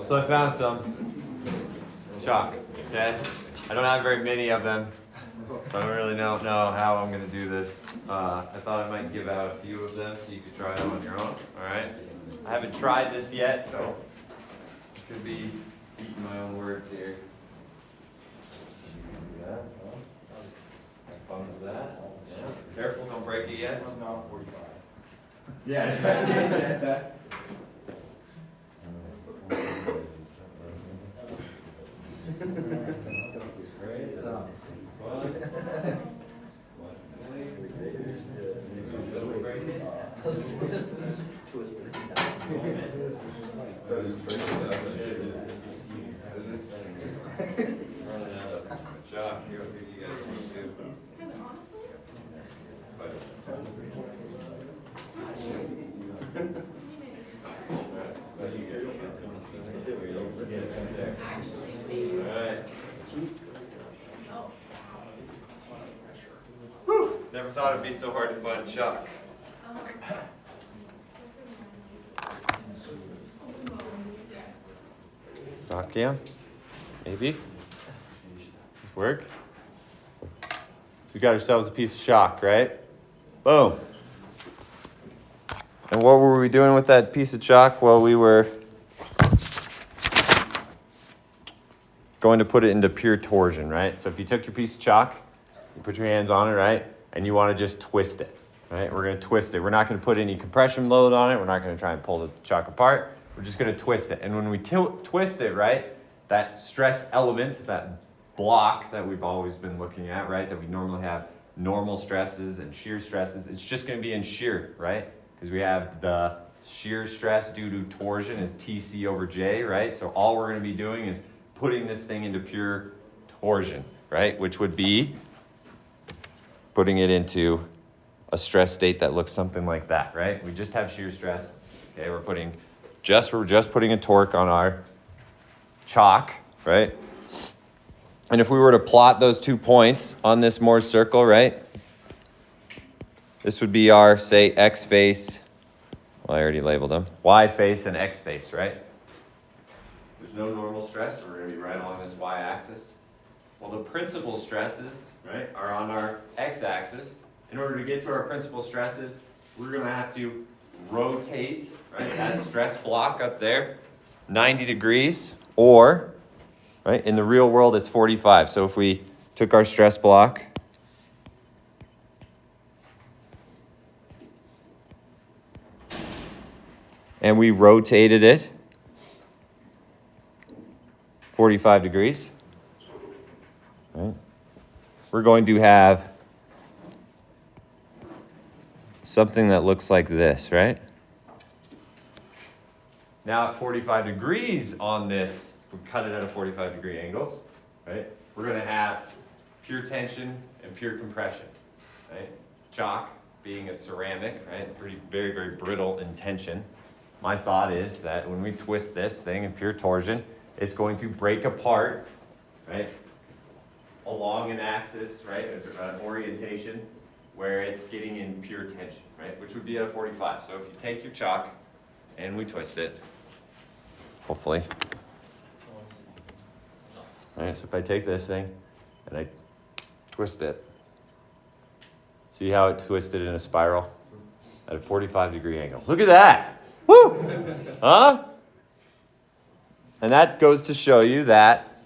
So I found some chalk, okay? I don't have very many of them, so I don't really know how I'm gonna do this. I thought I might give out a few of them so you could try them on your own, alright? I haven't tried this yet, so I could be eating my own words here. Have fun with that. Yeah. Careful, don't break it yet. I'm not 45. Yeah, especially. Never thought it'd be so hard to find chalk. Chalk, yeah? Maybe? This work? So we got ourselves a piece of chalk, right? Boom. And what were we doing with that piece of chalk? Well, we were going to put it into pure torsion, right? So if you took your piece of chalk, you put your hands on it, right? And you want to just twist it, right? We're going to twist it. We're not going to put any compression load on it. We're not going to try and pull the chalk apart. We're just going to twist it. And when we twist it, right, that stress element, that block that we've always been looking at, right, that we normally have normal stresses and shear stresses, it's just going to be in shear, right? Because we have the shear stress due to torsion is TC over J, right? So all we're going to be doing is putting this thing into pure torsion, right? Which would be putting it into a stress state that looks something like that, right? We just have shear stress. Okay, we're just putting a torque on our chalk, right? And if we were to plot those 2 points on this Morse circle, right? This would be our, say, X face. Well, I already labeled them. Y face and X face, right? There's no normal stress, so we're going to be right along this Y axis. Well, the principal stresses, right, are on our x-axis. In order to get to our principal stresses, we're going to have to rotate, right, that stress block up there 90 degrees, or, right, in the real world it's 45. So if we took our stress block and we rotated it 45 degrees, right? We're going to have something that looks like this, right? Now at 45 degrees on this, we cut it at a 45-degree angle, right? We're going to have pure tension and pure compression, right? Chalk being a ceramic, right? Very, very brittle in tension. My thought is that when we twist this thing in pure torsion, it's going to break apart, right? Along an axis, right, an orientation where it's getting in pure tension, right, which would be at a 45. So if you take your chalk and we twist it, hopefully. All right, so if I take this thing and I twist it, see how it twisted in a spiral at a 45-degree angle. Look at that! Woo! Huh? And that goes to show you that,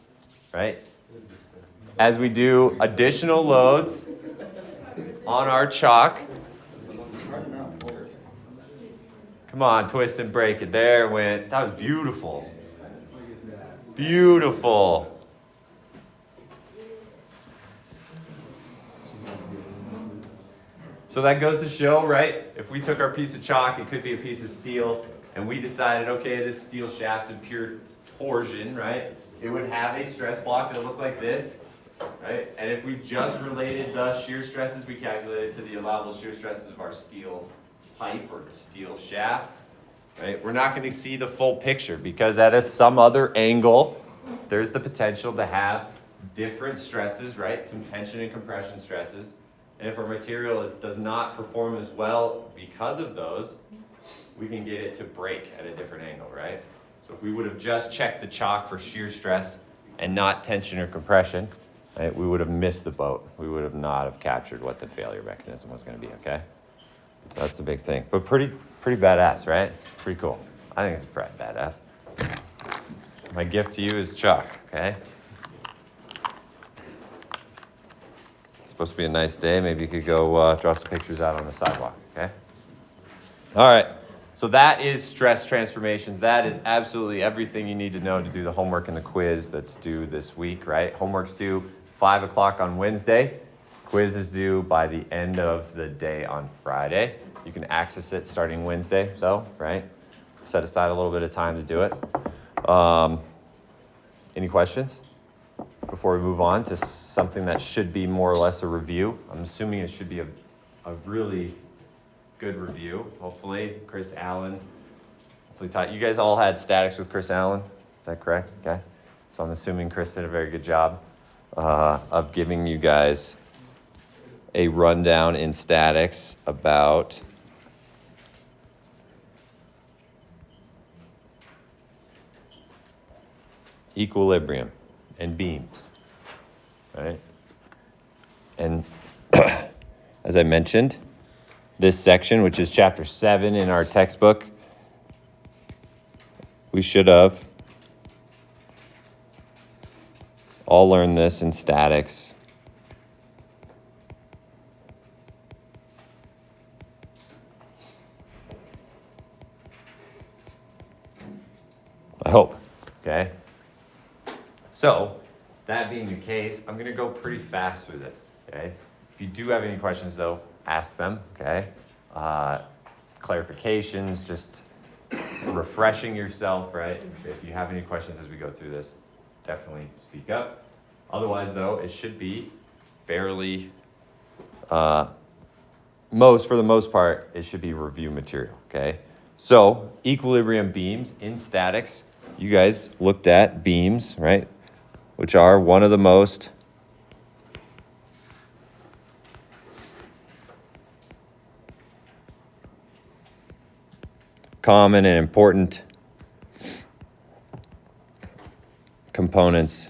right, as we do additional loads on our chalk. Come on, twist and break it. There it went. That was beautiful. Beautiful. So that goes to show, right, if we took our piece of chalk, it could be a piece of steel, and we decided, okay, this steel shaft's in pure torsion, right? It would have a stress block that looked like this. Right? And if we just related the shear stresses we calculated to the allowable shear stresses of our steel pipe or steel shaft, right? We're not going to see the full picture because at some other angle, there's the potential to have different stresses, right? Some tension and compression stresses. And if our material does not perform as well because of those, we can get it to break at a different angle, right? So if we would have just checked the chalk for shear stress and not tension or compression, right, we would have missed the boat. We would have not have captured what the failure mechanism was going to be, okay? So that's the big thing. But pretty badass, right? Pretty cool. I think it's pretty badass. My gift to you is chalk, okay? It's supposed to be a nice day. Maybe you could go draw some pictures out on the sidewalk, okay? All right. So that is stress transformations. That is absolutely everything you need to know to do the homework and the quiz that's due this week, right? Homework's due 5 o'clock on Wednesday. Quiz is due by the end of the day on Friday. You can access it starting Wednesday, though, right? Set aside a little bit of time to do it. Any questions before we move on to something that should be more or less a review? I'm assuming it should be a really good review. Hopefully, Chris Allen. Hopefully, you guys all had statics with Chris Allen. Is that correct? Okay. So I'm assuming Chris did a very good job of giving you guys a rundown in statics about equilibrium and beams, right? And as I mentioned, this section, which is chapter 7 in our textbook, we should have all learned this in statics. I hope, okay? So, that being the case, I'm going to go pretty fast through this, okay? If you do have any questions, though, ask them, okay? Clarifications, just refreshing yourself, right? If you have any questions as we go through this, definitely speak up. Otherwise, though, it should be fairly, for the most part, it should be review material, okay? So, equilibrium beams in statics, you guys looked at beams, right? Which are one of the most common and important components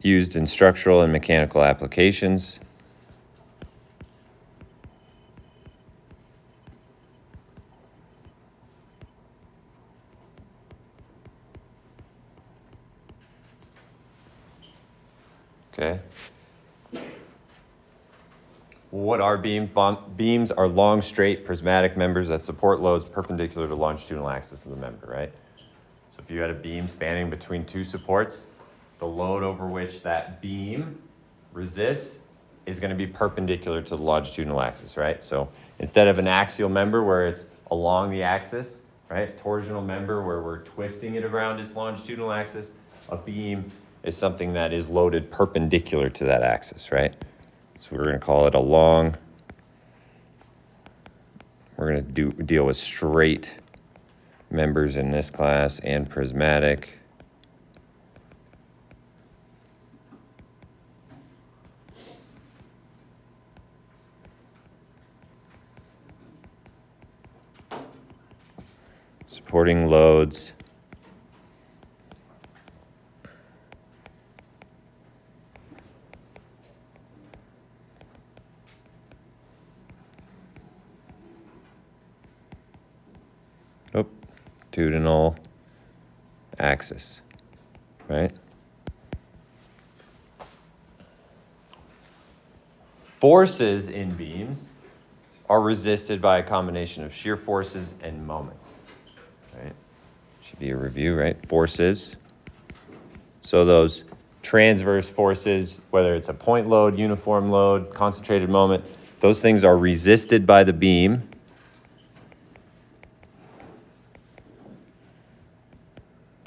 used in structural and mechanical applications. Okay. What are beams? Beams are long, straight, prismatic members that support loads perpendicular to the longitudinal axis of the member, right? So if you had a beam spanning between two supports, the load over which that beam resists is going to be perpendicular to the longitudinal axis, right? So instead of an axial member where it's along the axis, right? Torsional member where we're twisting it around its longitudinal axis, a beam is something that is loaded perpendicular to that axis, right? So we're going to call it we're going to deal with straight members in this class and prismatic. Supporting loads. Longitudinal axis, right? Forces in beams are resisted by a combination of shear forces and moments, right? Should be a review, right? Forces. So those transverse forces, whether it's a point load, uniform load, concentrated moment, those things are resisted by the beam.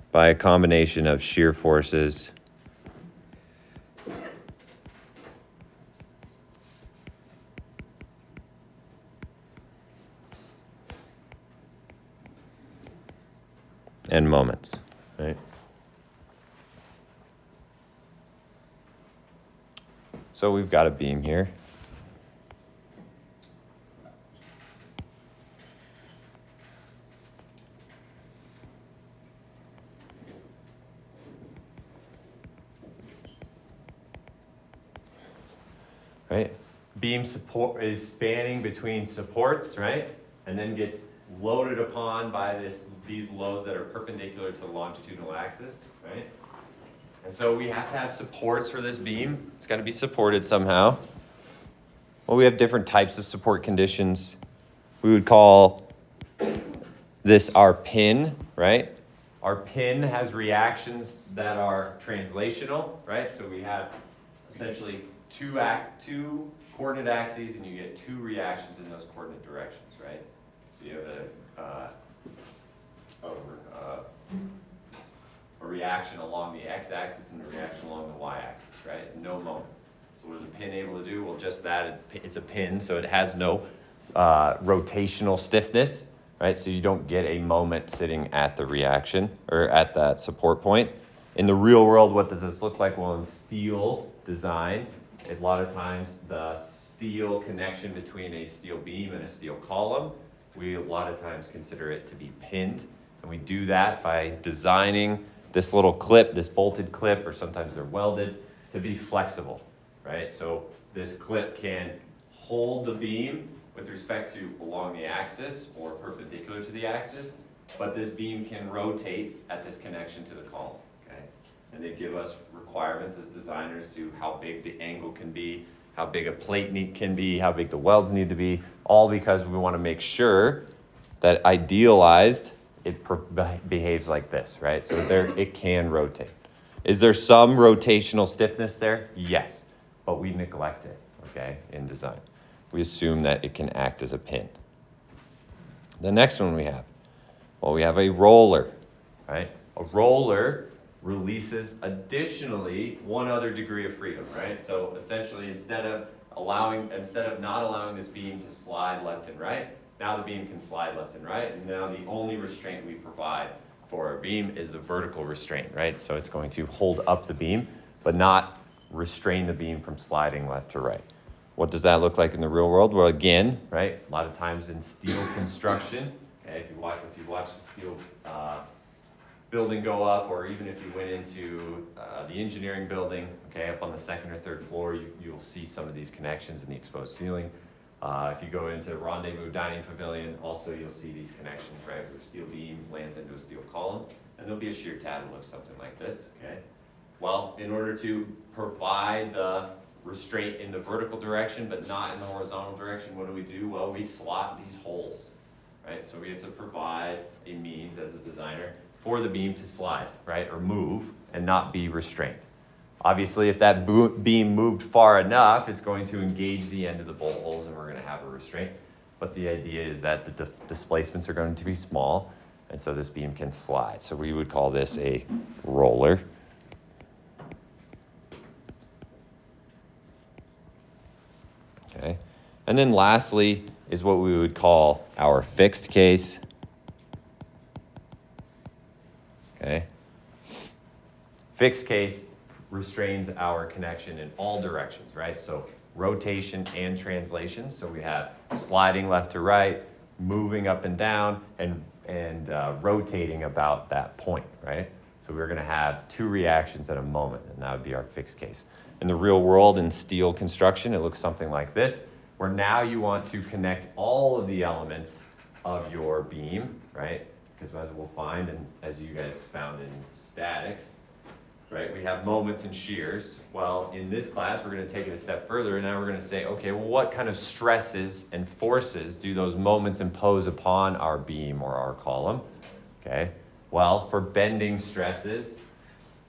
By a combination of shear forces and moments, right? So we've got a beam here. Right? Beam support is spanning between supports, right? And then gets loaded upon by these loads that are perpendicular to the longitudinal axis, right? And so we have to have supports for this beam. It's got to be supported somehow. Well, we have different types of support conditions. We would call this our pin, right? Our pin has reactions that are translational, right? So we have essentially two coordinate axes, and you get two reactions in those coordinate directions, right? So you have a reaction along the x-axis and a reaction along the y-axis, right? No moment. So what is a pin able to do? Well, just that. It's a pin, so it has no rotational stiffness, right? So you don't get a moment sitting at the reaction or at that support point. In the real world, what does this look like? Well, in steel design, a lot of times the steel connection between a steel beam and a steel column, we a lot of times consider it to be pinned. And we do that by designing this little clip, this bolted clip, or sometimes they're welded, to be flexible, right? So this clip can hold the beam with respect to along the axis or perpendicular to the axis, but this beam can rotate at this connection to the column, okay? And they give us requirements as designers to how big the angle can be, how big a plate can be, how big the welds need to be, all because we want to make sure that idealized it behaves like this, right? So it can rotate. Is there some rotational stiffness there? Yes, but we neglect it, okay, in design. We assume that it can act as a pin. The next one we have, well, we have a roller, right? A roller releases additionally one other degree of freedom, right? So essentially, instead of not allowing this beam to slide left and right, now the beam can slide left and right, and now the only restraint we provide for our beam is the vertical restraint, right? So it's going to hold up the beam, but not restrain the beam from sliding left to right. What does that look like in the real world? Well, again, right, a lot of times in steel construction, okay, if you watch the steel building go up, or even if you went into the engineering building, okay, up on the second or third floor, you'll see some of these connections in the exposed ceiling. If you go into the Rendezvous Dining Pavilion, also you'll see these connections, right, where a steel beam lands into a steel column, and there'll be a shear tab that looks something like this, okay? Well, in order to provide the restraint in the vertical direction, but not in the horizontal direction, what do? Well, we slot these holes, right? So we have to provide a means as a designer for the beam to slide, right, or move and not be restrained. Obviously, if that beam moved far enough, it's going to engage the end of the bolt holes and we're going to have a restraint. But the idea is that the displacements are going to be small, and so this beam can slide. So we would call this a roller. Okay. And then lastly is what we would call our fixed case. Okay. Fixed case restrains our connection in all directions, right? So rotation and translation. So we have sliding left to right, moving up and down, and rotating about that point, right? So we're going to have two reactions at a moment, and that would be our fixed case. In the real world, in steel construction, it looks something like this, where now you want to connect all of the elements of your beam, right? Because as we'll find, and as you guys found in statics, right, we have moments and shears. Well, in this class, we're going to take it a step further, and now we're going to say, okay, well, what kind of stresses and forces do those moments impose upon our beam or our column? Okay, well, for bending stresses,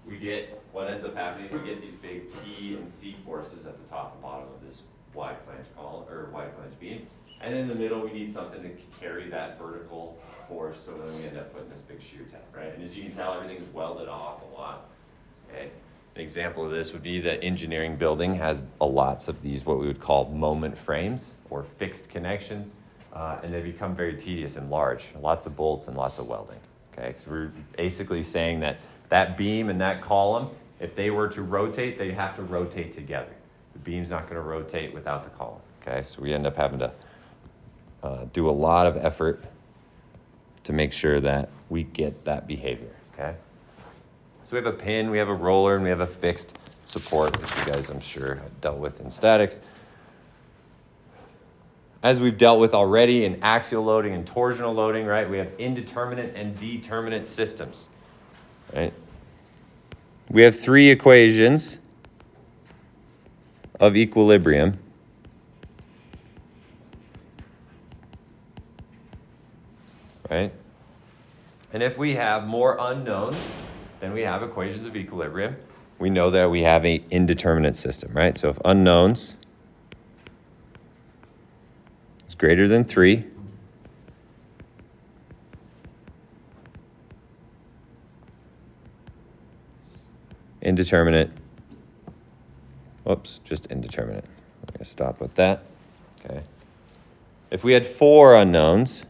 we get, what ends up happening is we get these big T and C forces at the top and bottom of this wide flange column, or wide flange beam. And in the middle, we need something to carry that vertical force, so then we end up putting this big shear tab, right? And as you can tell, everything's welded off a lot. Okay. An example of this would be the engineering building has lots of these, what we would call moment frames or fixed connections, and they become very tedious and large. Lots of bolts and lots of welding. Okay, so we're basically saying that that beam and that column, if they were to rotate, they have to rotate together. the beam's not going to rotate without the column. Okay, so we end up having to do a lot of effort to make sure that we get that behavior. Okay, so we have a pin, we have a roller, and we have a fixed support, which you guys, I'm sure, have dealt with in statics. As we've dealt with already in axial loading and torsional loading, right, we have indeterminate and determinate systems, right? We have three equations of equilibrium. Right? And if we have more unknowns than we have equations of equilibrium, we know that we have an indeterminate system, right? So if unknowns is greater than 3, indeterminate, just indeterminate. I'm going to stop with that. Okay. If we had 4 unknowns,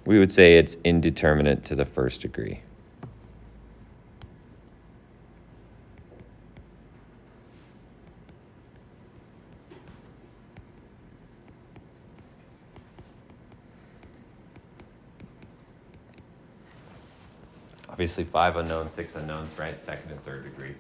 we would say it's indeterminate to the first degree. Obviously 5 unknowns, 6 unknowns, right? Second and third degree.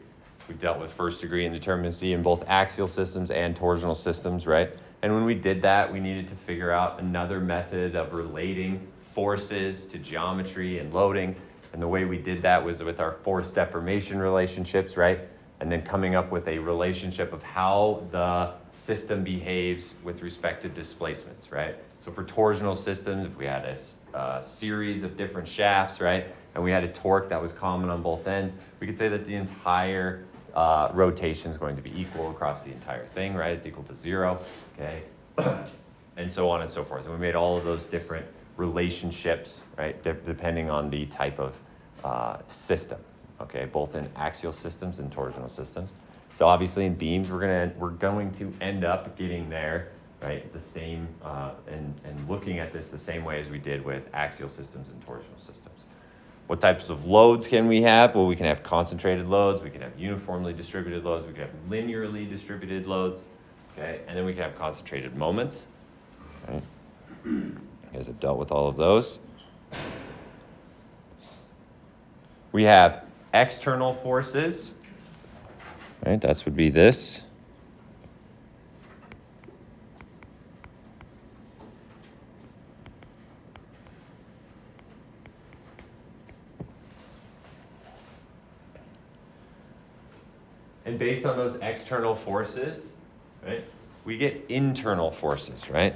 We dealt with first degree indeterminacy in both axial systems and torsional systems, right? And when we did that, we needed to figure out another method of relating forces to geometry and loading. And the way we did that was with our force deformation relationships, right? And then coming up with a relationship of how the system behaves with respect to displacements, right? So for torsional systems, if we had a series of different shafts, right? And we had a torque that was common on both ends, we could say that the entire rotation is going to be equal across the entire thing, right? It's equal to 0, okay? And so on and so forth. And we made all of those different relationships, right? Depending on the type of system, okay? Both in axial systems and torsional systems. So obviously in beams, we're going to end up getting there, right? The same, and looking at this the same way as we did with axial systems and torsional systems. What types of loads can we have? Well, we can have concentrated loads, we can have uniformly distributed loads, we can have linearly distributed loads, okay? And then we can have concentrated moments, right? You guys have dealt with all of those. We have external forces, right? That would be this. And based on those external forces, right, we get internal forces, right?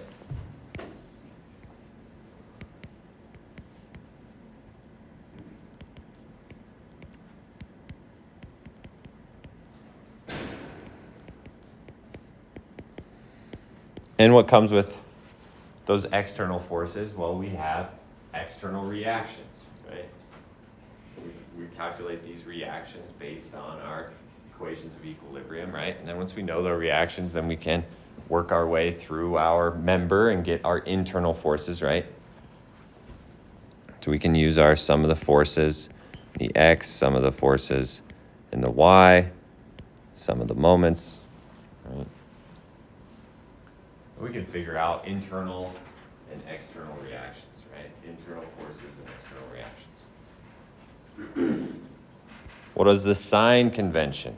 And what comes with those external forces? Well, we have external reactions, right? We calculate these reactions based on our equations of equilibrium, right? And then once we know the reactions, then we can work our way through our member and get our internal forces, right? So we can use our sum of the forces, the x, sum of the forces in the y, sum of the moments, right? We can figure out internal and external reactions, right? Internal forces and external reactions. What is the sign convention?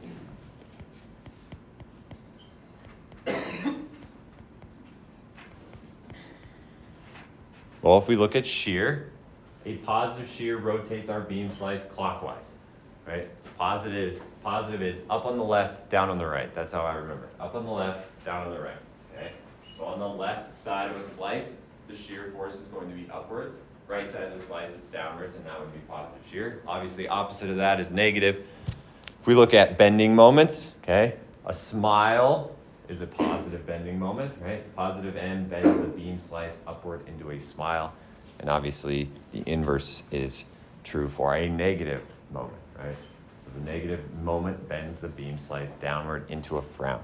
Well, if we look at shear, a positive shear rotates our beam slice clockwise, right? Positive is up on the left, down on the right. That's how I remember it. Up on the left, down on the right, okay? So on the left side of a slice, the shear force is going to be upwards. Right side of the slice, it's downwards, and that would be positive shear. Obviously, opposite of that is negative. If we look at bending moments, okay, a smile is a positive bending moment, right? Positive end bends the beam slice upward into a smile. And obviously, the inverse is true for a negative moment, right? So the negative moment bends the beam slice downward into a frown,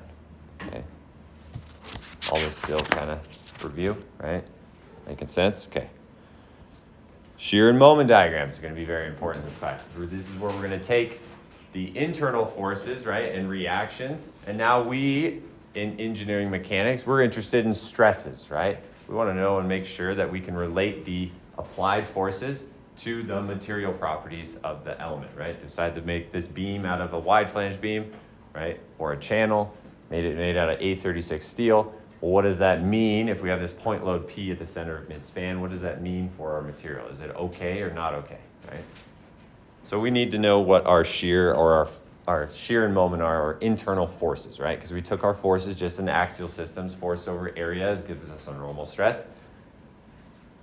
okay? All this still kind of review, right? Making sense? Okay. Shear and moment diagrams are going to be very important in this class. This is where we're going to take the internal forces, right, and reactions. And now we, in engineering mechanics, we're interested in stresses, right? We want to know and make sure that we can relate the applied forces to the material properties of the element, right? Decide to make this beam out of a wide flange beam, right, or a channel made out of A36 steel. Well, what does that mean if we have this point load P at the center of midspan? What does that mean for our material? Is it okay or not okay, right? So we need to know what our shear or our shear and moment are, our internal forces, right? Because we took our forces just in axial systems, force over area gives us a normal stress.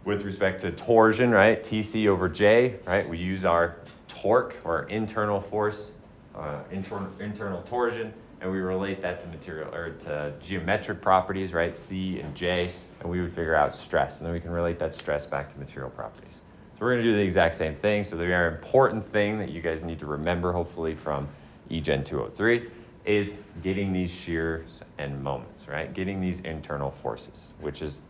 With respect to torsion, right, TC over J, right, we use our torque or internal force, internal torsion, and we relate that to material or to geometric properties, right, C and J, and we would figure out stress, and then we can relate that stress back to material properties. So we're going to do the exact same thing. So the very important thing that you guys need to remember, hopefully from eGen 203, is getting these shears and moments, right? Getting these internal forces, which is,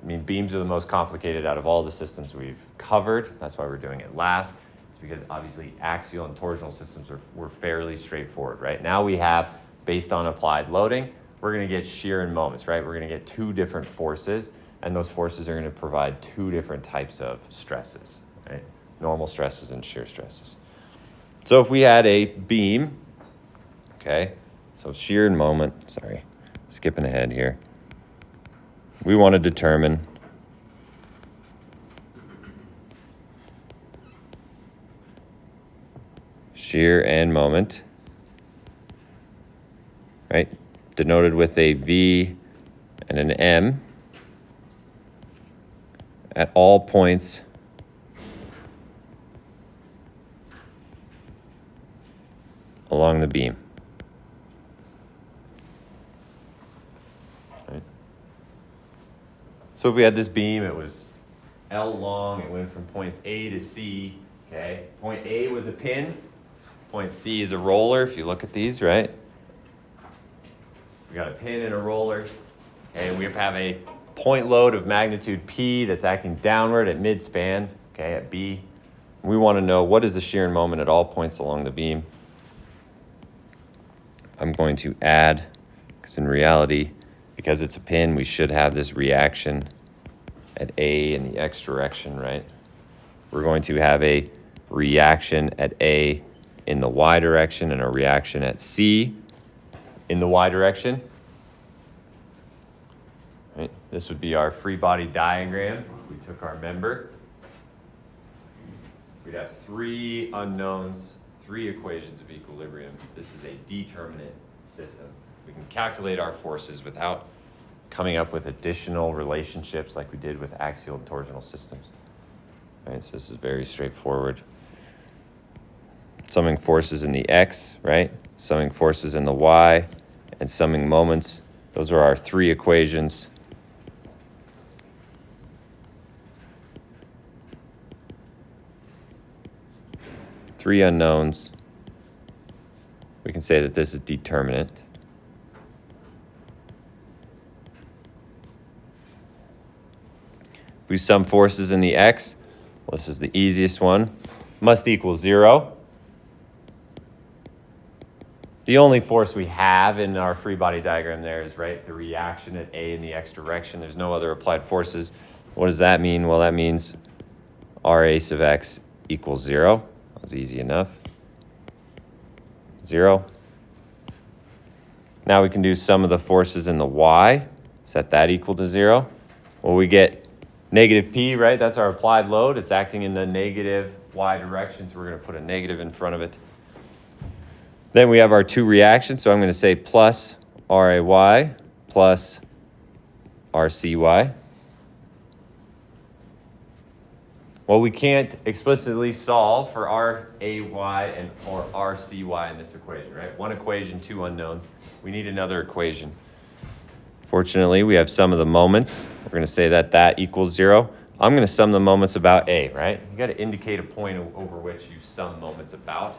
I mean, beams are the most complicated out of all the systems we've covered. That's why we're doing it last. It's because obviously axial and torsional systems were fairly straightforward, right? Now we have, based on applied loading, we're going to get shear and moments, right? We're going to get two different forces, and those forces are going to provide two different types of stresses, right? Normal stresses and shear stresses. So if we had a beam, okay, so shear and moment, sorry, skipping ahead here. We want to determine shear and moment, right? Denoted with a V and an M at all points along the beam. Right. So if we had this beam, it was L long, it went from points A to C, okay? Point A was a pin, point C is a roller, if you look at these, right? We got a pin and a roller, and we have a point load of magnitude P that's acting downward at midspan, okay, at B. We want to know what is the shear and moment at all points along the beam. I'm going to add, because in reality, because it's a pin, we should have this reaction at A in the X direction, right? We're going to have a reaction at A in the Y direction and a reaction at C in the Y direction. Right? This would be our free body diagram. We took our member. We'd have three unknowns, three equations of equilibrium. This is a determinate system. We can calculate our forces without coming up with additional relationships like we did with axial and torsional systems. Right, so this is very straightforward. Summing forces in the X, right? Summing forces in the Y, and summing moments. Those are our three equations. Three unknowns. We can say that this is determinate. If we sum forces in the X, well, this is the easiest one, must equal 0. The only force we have in our free body diagram there is, right, the reaction at A in the X direction. There's no other applied forces. What does that mean? Well, that means RA sub X equals 0. That was easy enough. 0. Now we can do sum of the forces in the Y. Set that equal to 0. Well, we get negative P, right? That's our applied load. It's acting in the negative Y direction, so we're going to put a negative in front of it. Then we have our two reactions, so I'm going to say plus RAY plus RCY. Well, we can't explicitly solve for RAY and or RCY in this equation, right? One equation, two unknowns. We need another equation. Fortunately, we have sum of the moments. We're going to say that that equals 0. I'm going to sum the moments about A, right? You got to indicate a point over which you sum moments about,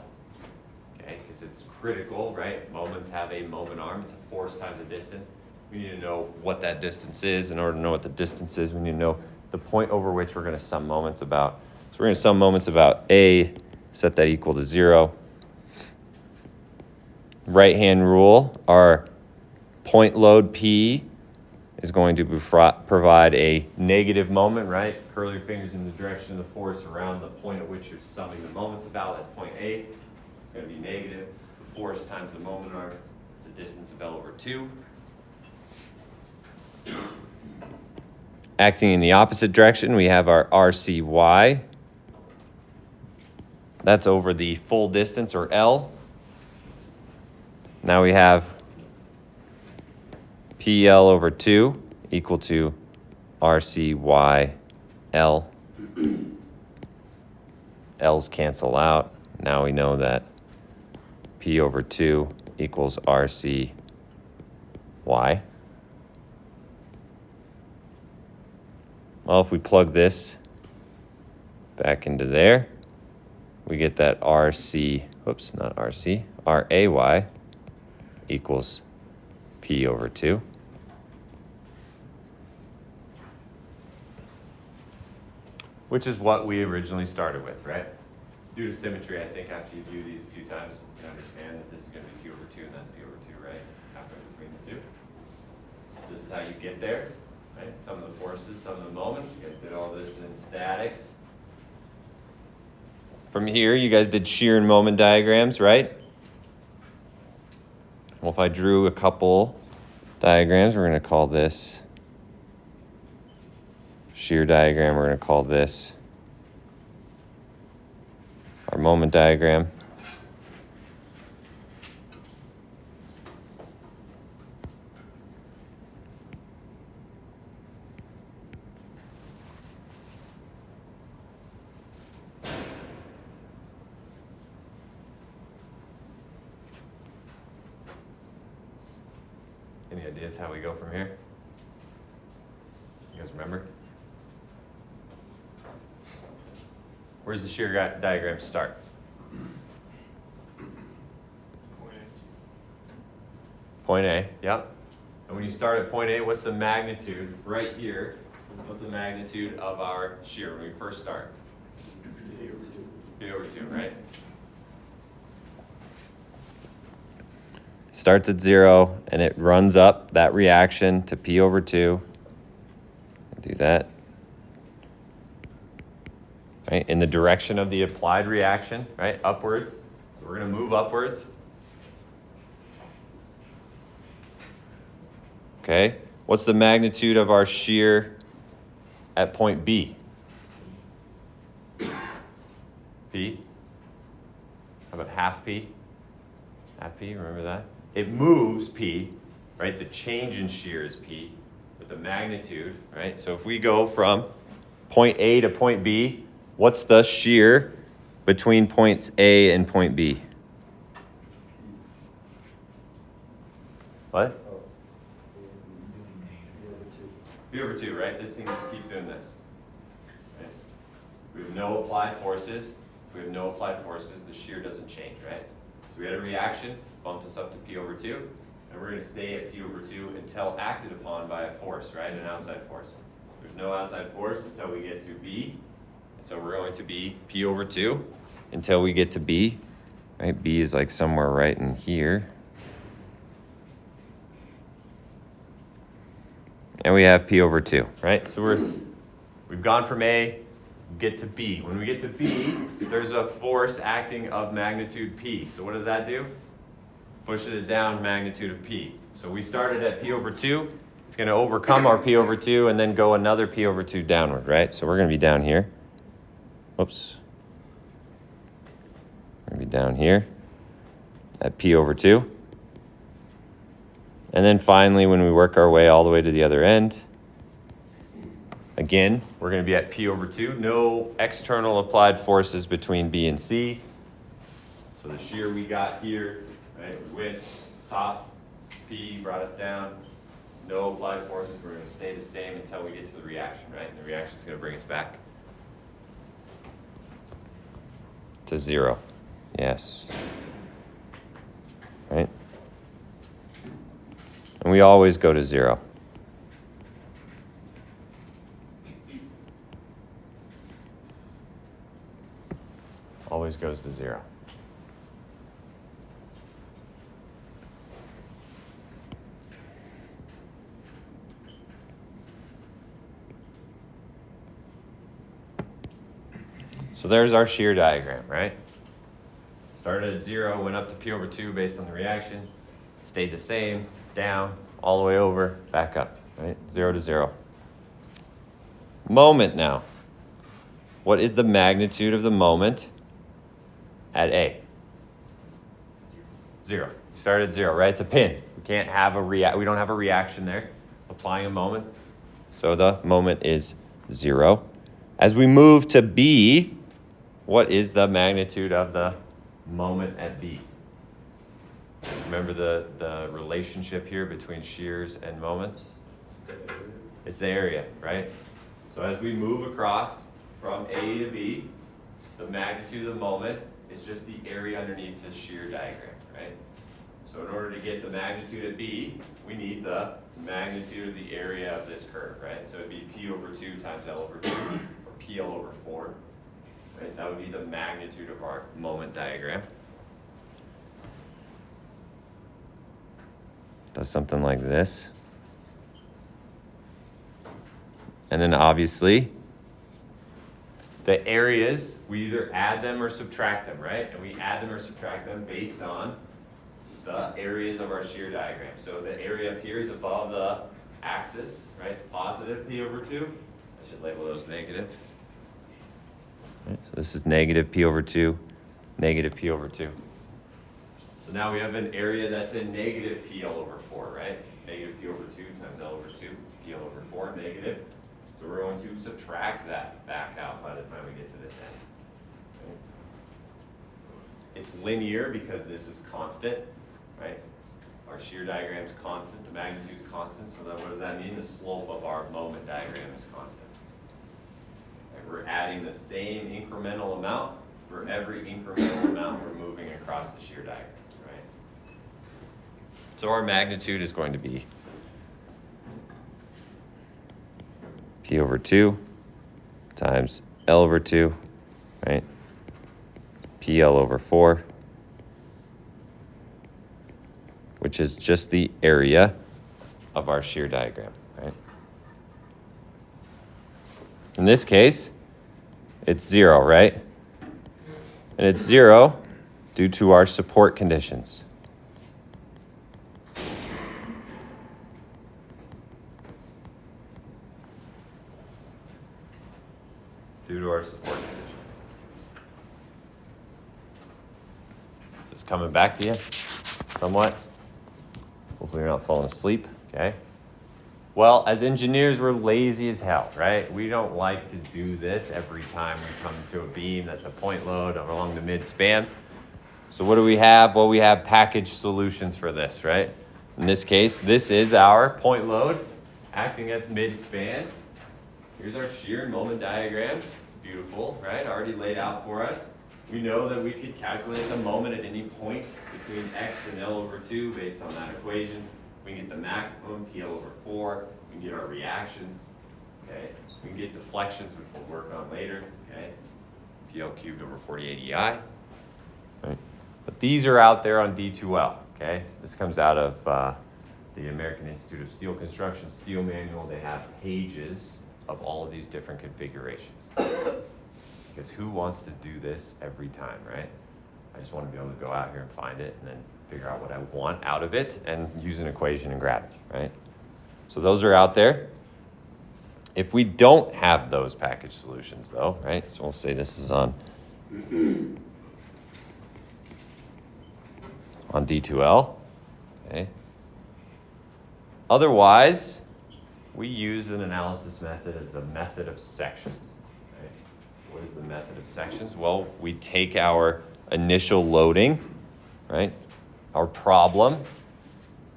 okay? Because it's critical, right? Moments have a moment arm. It's a force times a distance. We need to know what that distance is. In order to know what the distance is, we need to know the point over which we're going to sum moments about. So we're going to sum moments about A, set that equal to 0. right-hand rule, our point load P is going to provide a negative moment, right? Curl your fingers in the direction of the force around the point at which you're summing the moments about. That's point A. It's going to be negative. The force times the moment arc is a distance of L over 2. Acting in the opposite direction, we have our RCY. That's over the full distance, or L. Now we have PL over 2 equal to RCY L. L's cancel out. Now we know that P over 2 equals RCY. Well, if we plug this back into there, we get that RC, whoops, not RC, RAY equals P over 2. Which is what we originally started with, right? Due to symmetry, I think after you do these a few times, you can understand that this is going to be P over 2 and that's P over 2, right? Halfway between the two. This is how you get there, right? Some of the forces, some of the moments. You guys did all this in statics. From here, you guys did shear and moment diagrams, right? Well, if I drew a couple diagrams, we're going to call this shear diagram. We're going to call this our moment diagram. Any ideas how we go from here? You guys remember? Where's the shear diagram start? Point A, yep. And when you start at point A, what's the magnitude right here? What's the magnitude of our shear when we first start? P over 2, right? Starts at 0 and it runs up that reaction to P over 2. Do that. Right, in the direction of the applied reaction, right, upwards. So we're going to move upwards. Okay, what's the magnitude of our shear at point B? P. How about half P? Half P, remember that? It moves P, right? The change in shear is P, but the magnitude, right? So if we go from point A to point B, what's the shear between points A and point B? What? P over 2, right? This thing just keeps doing this. Right? We have no applied forces. If we have no applied forces, the shear doesn't change, right? So we had a reaction, bumped us up to P over 2, and we're going to stay at P over 2 until acted upon by a force, right? An outside force. There's no outside force until we get to B. So we're going to be P over 2 until we get to B, right? B is like somewhere right in here. And we have P over 2, right? So we've gone from A, get to B. When we get to B, there's a force acting of magnitude P. So what does that do? Pushes it down magnitude of P. So we started at P over 2. It's going to overcome our P over 2 and then go another P over 2 downward, right? So we're going to be down here. Whoops. We're going to be down here at P over 2. And then finally, when we work our way all the way to the other end, again, we're going to be at P over 2. No external applied forces between B and C. So the shear we got here, right, with top, P brought us down. No applied forces. We're going to stay the same until we get to the reaction, right? And the reaction is going to bring us back to 0. Yes. Right? And we always go to 0. Always goes to 0. So there's our shear diagram, right? Started at 0, went up to P over 2 based on the reaction, stayed the same, down, all the way over, back up, right? 0 to 0. Moment now. What is the magnitude of the moment at A? 0. Start at 0, right? It's a pin. We can't have we don't have a reaction there. Applying a moment. So the moment is 0. As we move to B, what is the magnitude of the moment at B? Remember the relationship here between shears and moments? It's the area, right? So as we move across from A to B, the magnitude of the moment is just the area underneath the shear diagram, right? So in order to get the magnitude at B, we need the magnitude of the area of this curve, right? So it'd be P over 2 times L over 2, or PL over 4. Right? That would be the magnitude of our moment diagram. Does something like this. And then obviously, the areas, we either add them or subtract them, right? And we add them or subtract them based on the areas of our shear diagram. So the area up here is above the axis, right? It's positive P over 2. I should label those negative. Right, so this is negative P over 2, negative P over 2. So now we have an area that's in negative PL over 4, right? Negative P over 2 times L over 2 is PL over 4, negative. So we're going to subtract that back out by the time we get to this end. Okay. It's linear because this is constant, right? Our shear diagram is constant, the magnitude is constant, so then what does that mean? The slope of our moment diagram is constant. Right? We're adding the same incremental amount for every incremental amount we're moving across the shear diagram, right? So our magnitude is going to be P over 2 times L over 2, right? PL over 4, which is just the area of our shear diagram, right? In this case, it's 0, right? And it's 0 due to our support conditions. Due to our support conditions. Is this coming back to you somewhat? Hopefully you're not falling asleep, okay? Well, as engineers, we're lazy as hell, right? We don't like to do this every time we come to a beam that's a point load along the mid-span. So what do we have? Well, we have packaged solutions for this, right? In this case, this is our point load acting at mid-span. Here's our shear and moment diagrams. Beautiful, right? Already laid out for us. We know that we could calculate the moment at any point between x and L over 2 based on that equation. We can get the maximum, PL over 4. We can get our reactions, okay? We can get deflections, which we'll work on later, okay? PL cubed over 48 EI, right? But these are out there on D2L, okay? This comes out of the American Institute of Steel Construction Steel Manual. They have pages of all of these different configurations. Because who wants to do this every time, right? I just want to be able to go out here and find it and then figure out what I want out of it and use an equation and grab it, right? So those are out there. If we don't have those package solutions though, right? So we'll say this is on D2L, okay? Otherwise, we use an analysis method as the method of sections. Right? What is the method of sections? Well, we take our initial loading, right? Our problem,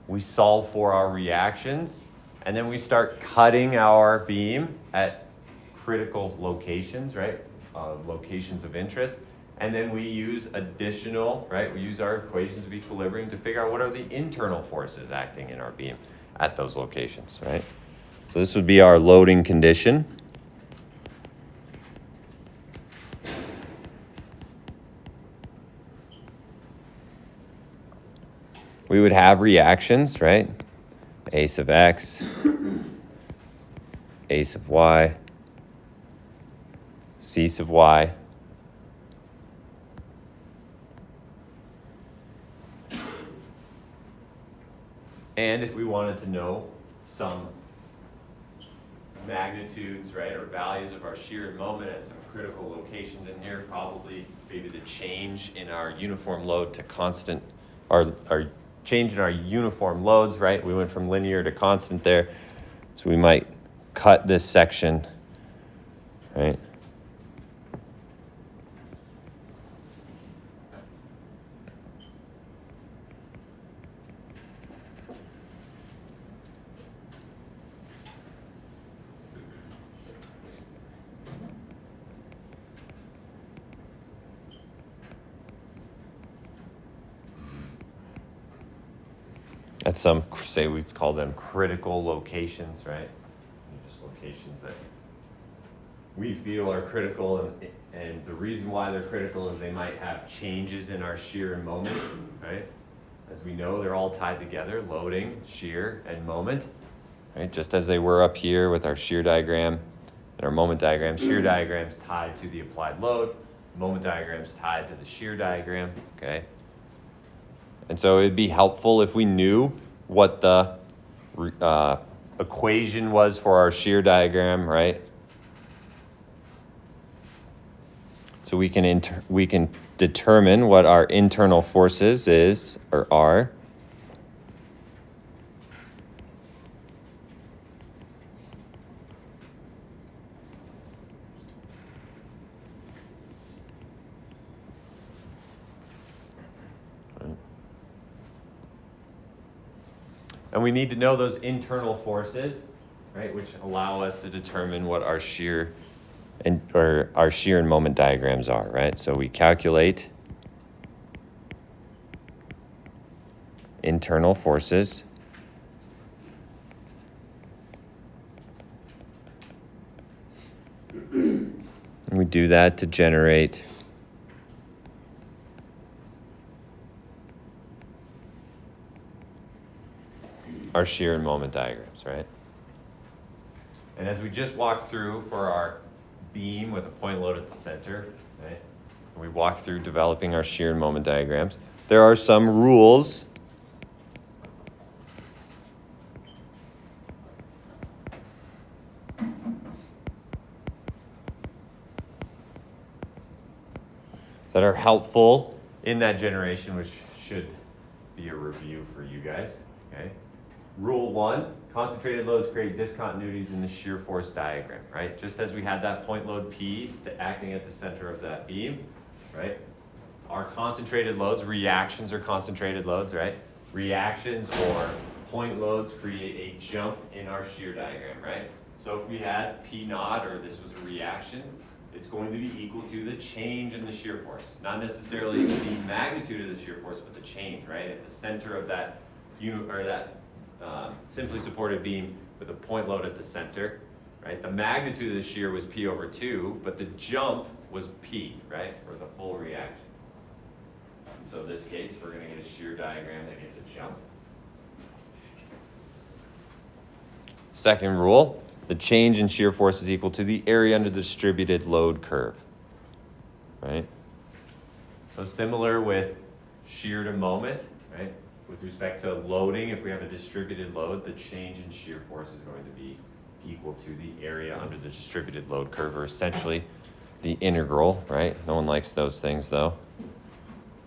we solve for our reactions, and then we start cutting our beam at critical locations, right? Locations of interest. And then we use additional, right? We use our equations of equilibrium to figure out what are the internal forces acting in our beam at those locations, right? So this would be our loading condition. We would have reactions, right? A sub x, A sub y, C sub y, And if we wanted to know some magnitudes, right, or values of our shear and moment at some critical locations in here, probably maybe the change in our uniform load to constant, our change in our uniform loads, right? We went from linear to constant there. So we might cut this section, right? At some, say we call them critical locations, right? Just locations that we feel are critical, and the reason why they're critical is they might have changes in our shear and moment, right? As we know, they're all tied together, loading, shear, and moment, right? Just as they were up here with our shear diagram and our moment diagram. Shear diagram's tied to the applied load, moment diagram's tied to the shear diagram, okay? And so it'd be helpful if we knew what the equation was for our shear diagram, right? So we can determine what our internal forces is or are. And we need to know those internal forces, right, which allow us to determine what our shear and moment diagrams are, right? So we calculate internal forces. And we do that to generate our shear and moment diagrams, right? And as we just walked through for our beam with a point load at the center, right? We walked through developing our shear and moment diagrams. There are some rules that are helpful in that generation, which should be a review for you guys, okay? Rule 1, concentrated loads create discontinuities in the shear force diagram, right? Just as we had that point load P acting at the center of that beam, right? Our concentrated loads, reactions are concentrated loads, right? Reactions or point loads create a jump in our shear diagram, right? So if we had P naught, or this was a reaction, it's going to be equal to the change in the shear force. Not necessarily the magnitude of the shear force, but the change, right? At the center of that simply supported beam with a point load at the center, right? The magnitude of the shear was P over 2, but the jump was P, right? Or the full reaction. And so in this case, we're going to get a shear diagram that gets a jump. Second rule, the change in shear force is equal to the area under the distributed load curve, right? So similar with shear to moment, right? With respect to loading, if we have a distributed load, the change in shear force is going to be equal to the area under the distributed load curve, or essentially the integral, right? No one likes those things though.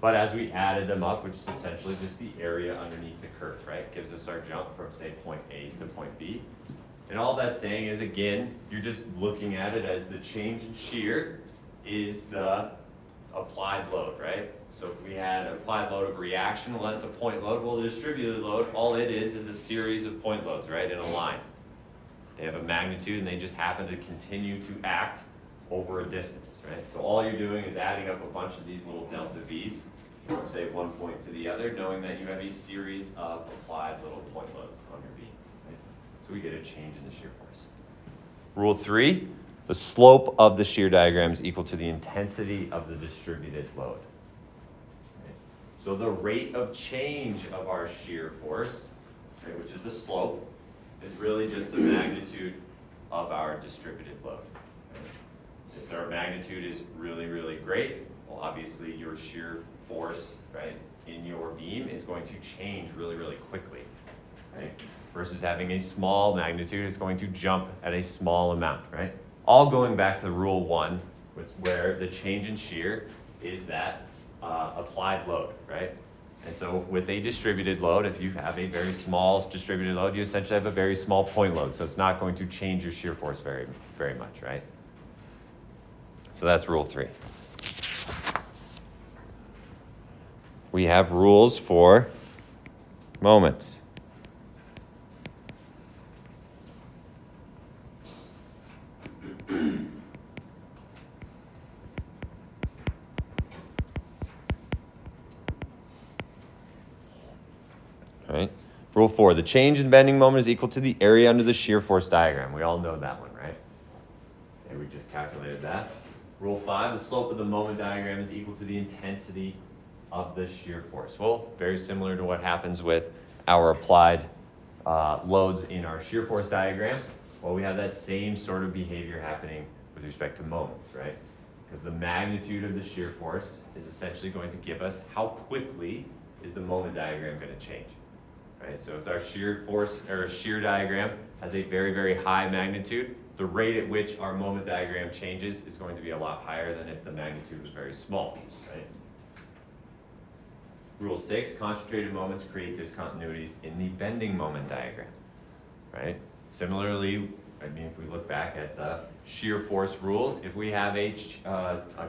But as we added them up, which is essentially just the area underneath the curve, right? Gives us our jump from, say, point A to point B. And all that's saying is, again, you're just looking at it as the change in shear is the applied load, right? So if we had an applied load of reaction, well, that's a point load. Well, the distributed load, all it is a series of point loads, right, in a line. They have a magnitude, and they just happen to continue to act over a distance, right? So all you're doing is adding up a bunch of these little delta V's from, say, one point to the other, knowing that you have a series of applied little point loads on your V, right? So we get a change in the shear force. Rule 3, the slope of the shear diagram is equal to the intensity of the distributed load. So the rate of change of our shear force, right, which is the slope, is really just the magnitude of our distributed load. Right? If our magnitude is really, really great, well, obviously your shear force, right, in your beam is going to change really, really quickly. right? Versus having a small magnitude, it's going to jump at a small amount, right? All going back to rule 1, where the change in shear is that applied load, right? And so with a distributed load, if you have a very small distributed load, you essentially have a very small point load. So it's not going to change your shear force very, very much, right? So that's rule 3. We have rules for moments. Right? Rule 4, the change in bending moment is equal to the area under the shear force diagram. We all know that one, right? Okay, we just calculated that. Rule 5, the slope of the moment diagram is equal to the intensity of the shear force. Well, very similar to what happens with our applied loads in our shear force diagram. Well, we have that same sort of behavior happening with respect to moments, right? Because the magnitude of the shear force is essentially going to give us how quickly is the moment diagram going to change, right? So if our shear force or shear diagram has a very, very high magnitude, the rate at which our moment diagram changes is going to be a lot higher than if the magnitude was very small, right? Rule 6, concentrated moments create discontinuities in the bending moment diagram, right? Similarly, I mean, if we look back at the shear force rules, if we have a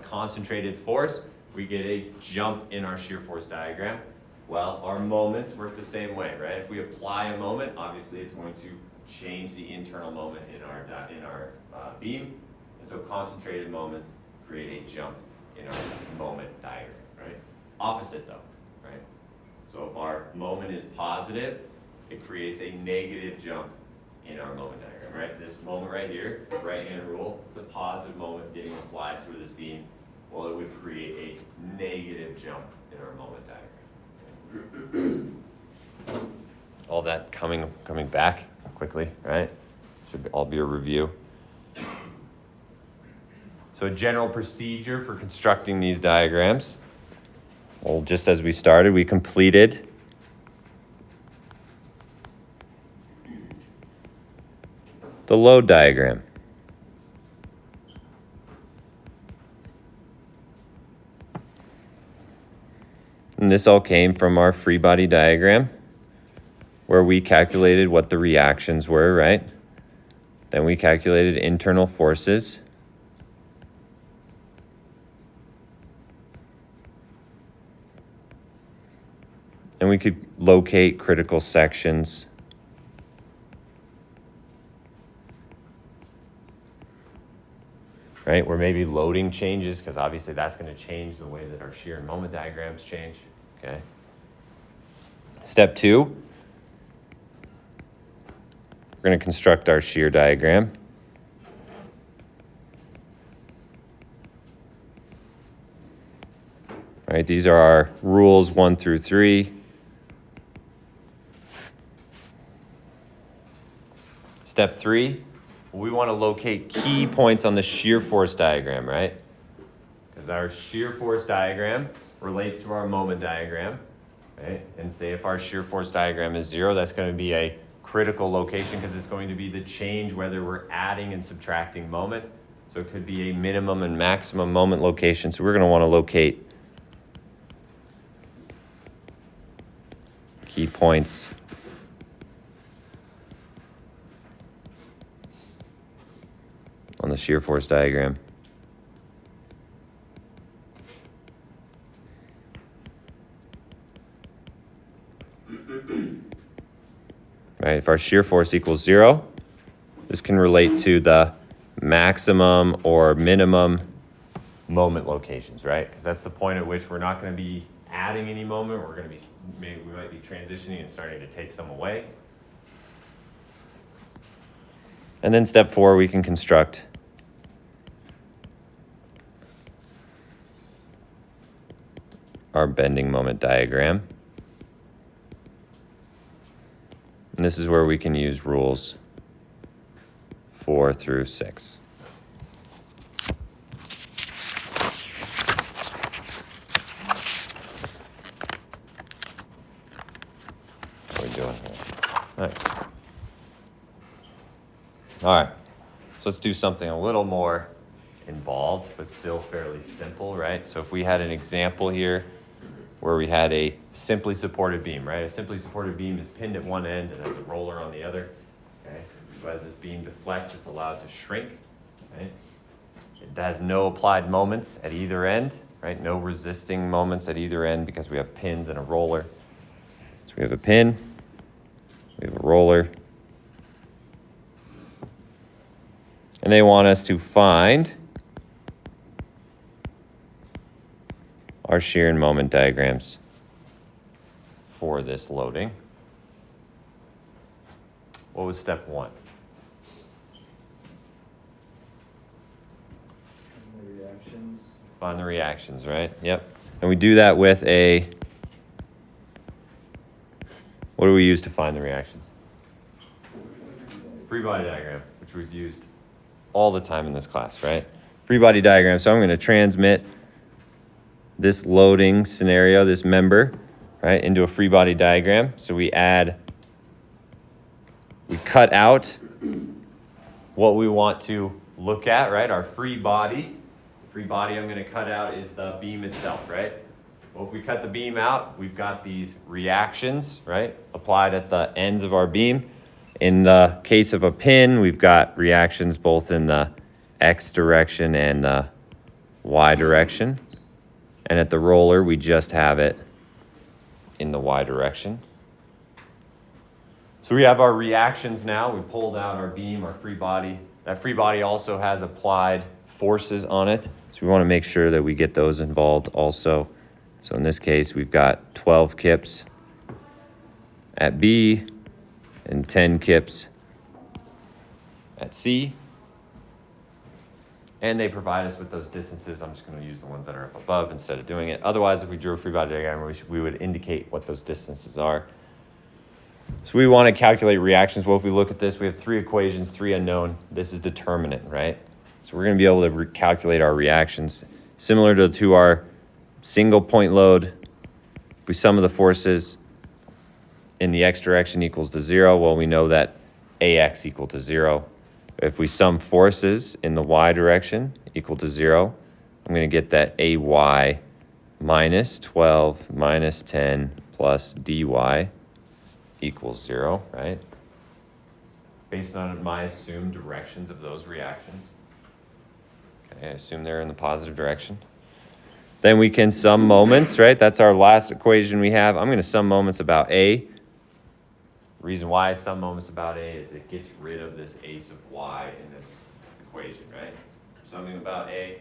concentrated force, we get a jump in our shear force diagram. Well, our moments work the same way, right? If we apply a moment, obviously it's going to change the internal moment in our beam, and so concentrated moments create a jump in our moment diagram, right? Opposite though, right? So if our moment is positive, it creates a negative jump in our moment diagram, right? This moment right here, right-hand rule, it's a positive moment getting applied through this beam. Well, it would create a negative jump in our moment diagram. All that coming back quickly, right? Should all be a review. So a general procedure for constructing these diagrams. Well, just as we started, we completed the load diagram. And this all came from our free body diagram, where we calculated what the reactions were, right? Then we calculated internal forces. And we could locate critical sections. Right, where maybe loading changes, because obviously that's going to change the way that our shear and moment diagrams change, okay? Step 2, we're going to construct our shear diagram. All right, these are our rules 1 through 3. Step 3, we want to locate key points on the shear force diagram, right? Because our shear force diagram relates to our moment diagram, right? And say if our shear force diagram is 0, that's going to be a critical location because it's going to be the change whether we're adding and subtracting moment. So it could be a minimum and maximum moment location. So we're going to want to locate key points on the shear force diagram. Right, if our shear force equals 0, this can relate to the maximum or minimum moment locations, right? Because that's the point at which we're not going to be adding any moment. We're going to be, maybe we might be transitioning and starting to take some away. And then step 4, we can construct our bending moment diagram. And this is where we can use rules 4 through 6. What are we doing here? Nice. All right, so let's do something a little more involved, but still fairly simple, right? So if we had an example here where we had a simply supported beam, right? A simply supported beam is pinned at one end and has a roller on the other, okay? So as this beam deflects, it's allowed to shrink, right? It has no applied moments at either end, right? No resisting moments at either end because we have pins and a roller. So we have a pin, we have a roller, and they want us to find our shear and moment diagrams for this loading. What was step one? The reactions. Find the reactions, right? Yep. And we do that with a, what do we use to find the reactions? Free body diagram, which we've used all the time in this class, right? Free body diagram. So I'm going to transmit this loading scenario, this member, right, into a free body diagram. So we cut out what we want to look at, right? Our free body. Free body I'm going to cut out is the beam itself, right? Well, if we cut the beam out, we've got these reactions, right, applied at the ends of our beam. In the case of a pin, we've got reactions both in the X direction and the Y direction. And at the roller, we just have it in the Y direction. So we have our reactions now. We pulled out our beam, our free body. That free body also has applied forces on it. So we want to make sure that we get those involved also. So in this case, we've got 12 kips at B and 10 kips at C. And they provide us with those distances. I'm just going to use the ones that are up above instead of doing it. Otherwise, if we drew a free body diagram, we would indicate what those distances are. So we want to calculate reactions. Well, if we look at this, we have three equations, three unknown. This is determinant, right? So we're going to be able to calculate our reactions. Similar to our single point load, if we sum of the forces in the X direction equals to 0, well, we know that AX equal to 0. If we sum forces in the Y direction equal to 0, I'm going to get that AY minus 12 minus 10 plus DY equals 0, right? Based on my assumed directions of those reactions. Okay, I assume they're in the positive direction. Then we can sum moments, right? That's our last equation we have. I'm going to sum moments about A. Reason why I sum moments about A is it gets rid of this a sub y in this equation, right? Summing about A,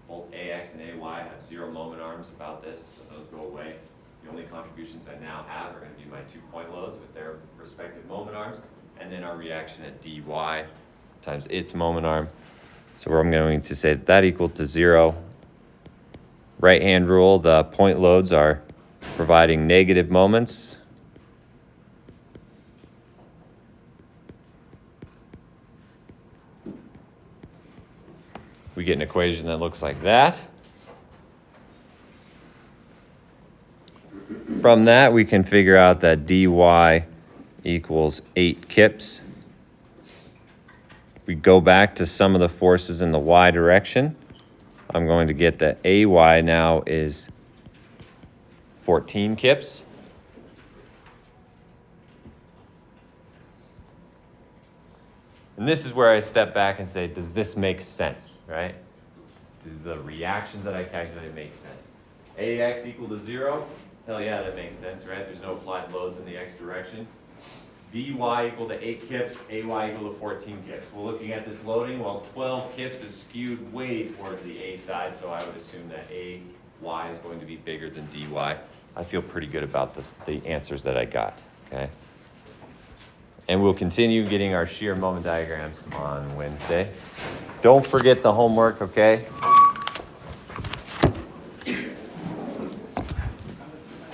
both AX and AY have 0 moment arms about this, so those go away. The only contributions I now have are going to be my 2-point loads with their respective moment arms, and then our reaction at dy times its moment arm. So I'm going to say that equal to 0. Right-hand rule, the point loads are providing negative moments. We get an equation that looks like that. From that, we can figure out that dy equals 8 kips. If we go back to some of the forces in the Y direction, I'm going to get that AY now is 14 kips. And this is where I step back and say, does this make sense, right? Do the reactions that I calculated make sense? AX equal to 0? Hell yeah, that makes sense, right? There's no applied loads in the X direction. dy equal to 8 kips, AY equal to 14 kips. We're looking at this loading. Well, 12 kips is skewed way towards the A side, so I would assume that AY is going to be bigger than dy. I feel pretty good about the answers that I got, okay? And we'll continue getting our shear moment diagrams on Wednesday. Don't forget the homework, okay?